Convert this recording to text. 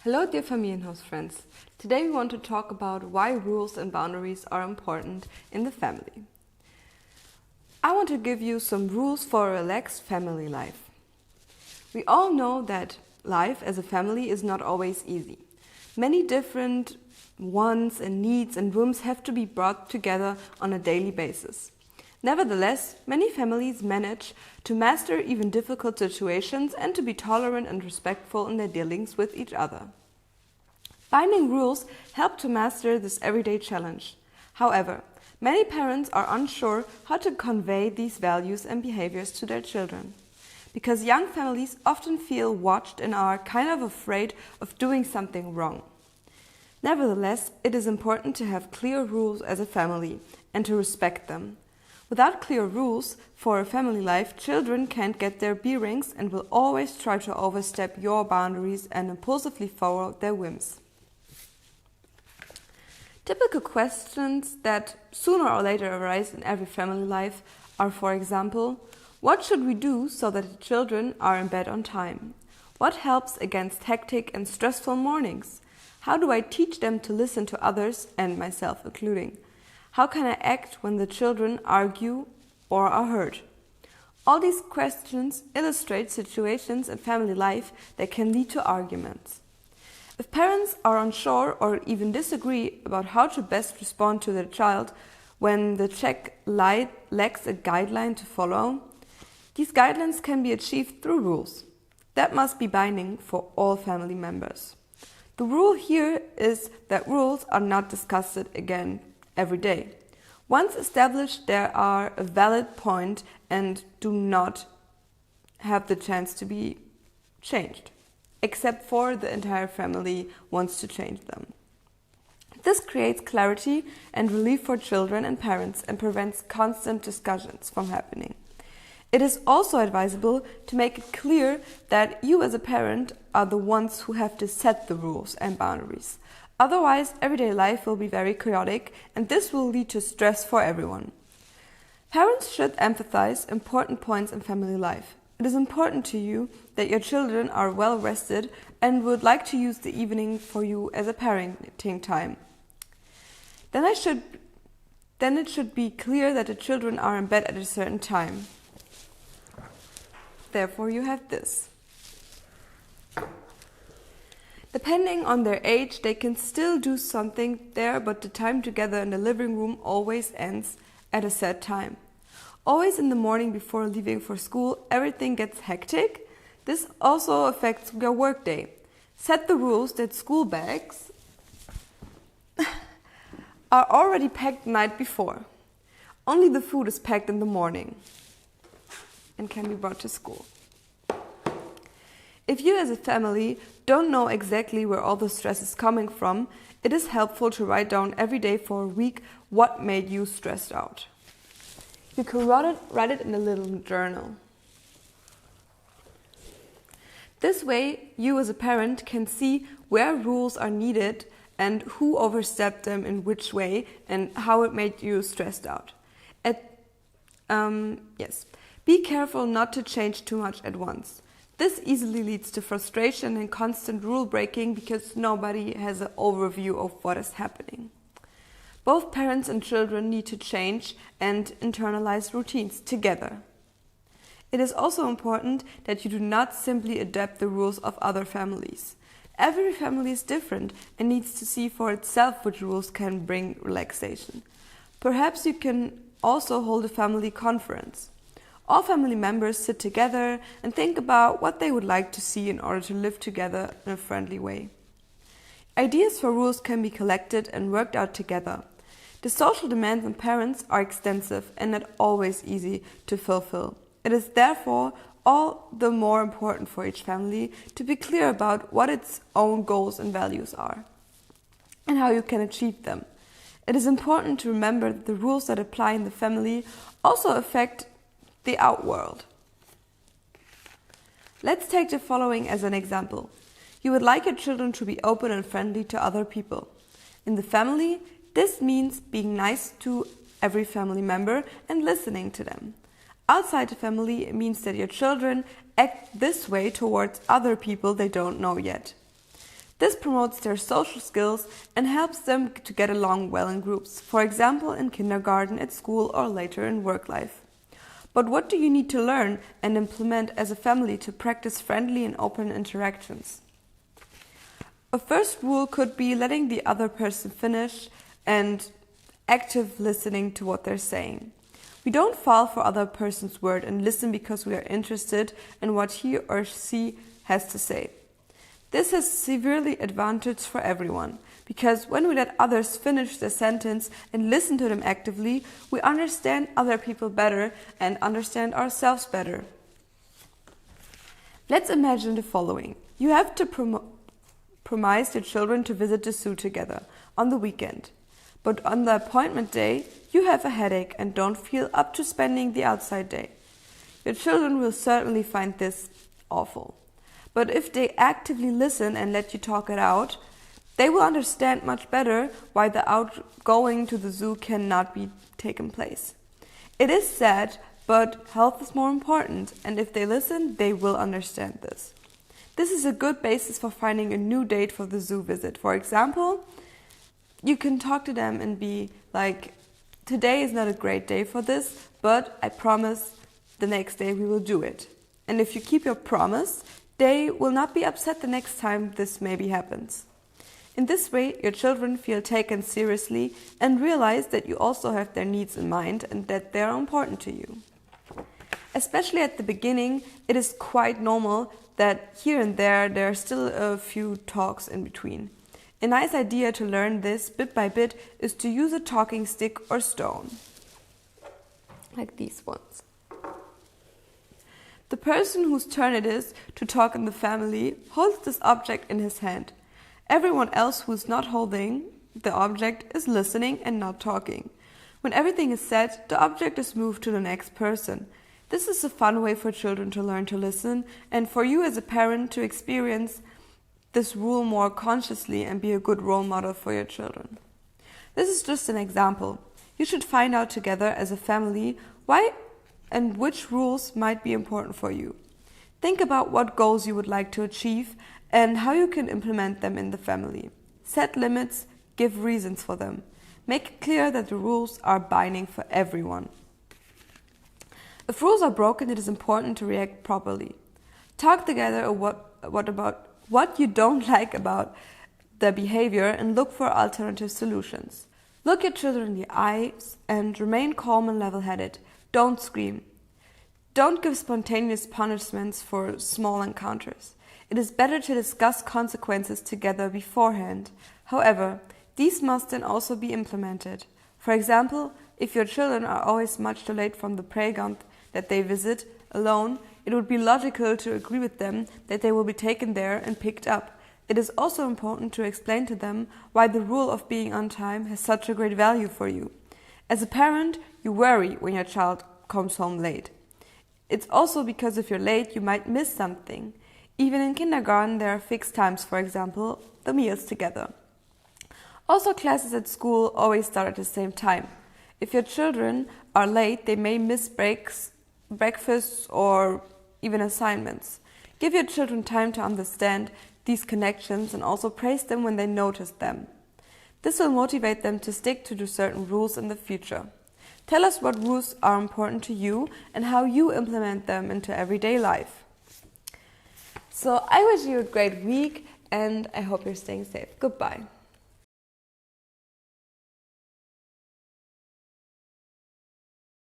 Hello dear Familienhaus friends. Today we want to talk about why rules and boundaries are important in the family. I want to give you some rules for a relaxed family life. We all know that life as a family is not always easy. Many different wants and needs and whims have to be brought together on a daily basis. Nevertheless, many families manage to master even difficult situations and to be tolerant and respectful in their dealings with each other. Binding rules help to master this everyday challenge. However, many parents are unsure how to convey these values and behaviors to their children. Because young families often feel watched and are kind of afraid of doing something wrong. Nevertheless, it is important to have clear rules as a family and to respect them. Without clear rules for a family life, children can't get their bearings and will always try to overstep your boundaries and impulsively follow their whims. Typical questions that sooner or later arise in every family life are, for example, what should we do so that the children are in bed on time? What helps against hectic and stressful mornings? How do I teach them to listen to others and myself including? How can I act when the children argue or are hurt? All these questions illustrate situations in family life that can lead to arguments. If parents are unsure or even disagree about how to best respond to their child when the check lacks a guideline to follow, these guidelines can be achieved through rules. That must be binding for all family members. The rule here is that rules are not discussed again every day. Once established, they are a valid point and do not have the chance to be changed, except for the entire family wants to change them. This creates clarity and relief for children and parents and prevents constant discussions from happening. It is also advisable to make it clear that you as a parent are the ones who have to set the rules and boundaries. Otherwise, everyday life will be very chaotic and this will lead to stress for everyone. Parents should emphasize important points in family life. It is important to you that your children are well rested and would like to use the evening for you as a parenting time. Then it should be clear that the children are in bed at a certain time. Therefore, you have this. Depending on their age, they can still do something there, but the time together in the living room always ends at a set time. Always in the morning before leaving for school, everything gets hectic. This also affects your workday. Set the rules that school bags are already packed the night before. Only the food is packed in the morning and can be brought to school. If you as a family don't know exactly where all the stress is coming from, it is helpful to write down every day for a week what made you stressed out. You can write it in a little journal. This way, you as a parent can see where rules are needed and who overstepped them in which way and how it made you stressed out. Be careful not to change too much at once. This easily leads to frustration and constant rule breaking because nobody has an overview of what is happening. Both parents and children need to change and internalize routines together. It is also important that you do not simply adapt the rules of other families. Every family is different and needs to see for itself which rules can bring relaxation. Perhaps you can also hold a family conference. All family members sit together and think about what they would like to see in order to live together in a friendly way. Ideas for rules can be collected and worked out together. The social demands on parents are extensive and not always easy to fulfill. It is therefore all the more important for each family to be clear about what its own goals and values are and how you can achieve them. It is important to remember that the rules that apply in the family also affect the outworld. Let's take the following as an example. You would like your children to be open and friendly to other people. In the family, this means being nice to every family member and listening to them. Outside the family, it means that your children act this way towards other people they don't know yet. This promotes their social skills and helps them to get along well in groups, for example in kindergarten, at school, or later in work life. But what do you need to learn and implement as a family to practice friendly and open interactions? A first rule could be letting the other person finish and active listening to what they're saying. We don't fall for other person's word and listen because we are interested in what he or she has to say. This has severely advantage for everyone, because when we let others finish their sentence and listen to them actively, we understand other people better and understand ourselves better. Let's imagine the following. You have to promise your children to visit the zoo together on the weekend. But on the appointment day, you have a headache and don't feel up to spending the outside day. Your children will certainly find this awful. But if they actively listen and let you talk it out, they will understand much better why the outgoing to the zoo cannot be taken place. It is sad, but health is more important, and if they listen, they will understand this. This is a good basis for finding a new date for the zoo visit. For example, you can talk to them and be like, today is not a great day for this, but I promise the next day we will do it. And if you keep your promise, they will not be upset the next time this maybe happens. In this way, your children feel taken seriously and realize that you also have their needs in mind and that they are important to you. Especially at the beginning, it is quite normal that here and there are still a few talks in between. A nice idea to learn this bit by bit is to use a talking stick or stone, like these ones. The person whose turn it is to talk in the family holds this object in his hand. Everyone else who is not holding the object is listening and not talking. When everything is said, the object is moved to the next person. This is a fun way for children to learn to listen, and for you as a parent to experience this rule more consciously and be a good role model for your children. This is just an example. You should find out together as a family why and which rules might be important for you. Think about what goals you would like to achieve and how you can implement them in the family. Set limits, give reasons for them. Make it clear that the rules are binding for everyone. If rules are broken, it is important to react properly. Talk together about what you don't like about their behavior and look for alternative solutions. Look your children in the eyes and remain calm and level-headed. Don't scream. Don't give spontaneous punishments for small encounters. It is better to discuss consequences together beforehand. However, these must then also be implemented. For example, if your children are always much too late from the playground that they visit alone, it would be logical to agree with them that they will be taken there and picked up. It is also important to explain to them why the rule of being on time has such a great value for you. As a parent, you worry when your child comes home late. It's also because if you're late, you might miss something. Even in kindergarten, there are fixed times, for example, the meals together. Also, classes at school always start at the same time. If your children are late, they may miss breakfasts, or even assignments. Give your children time to understand these connections and also praise them when they notice them. This will motivate them to stick to certain rules in the future. Tell us what rules are important to you and how you implement them into everyday life. So I wish you a great week and I hope you're staying safe. Goodbye.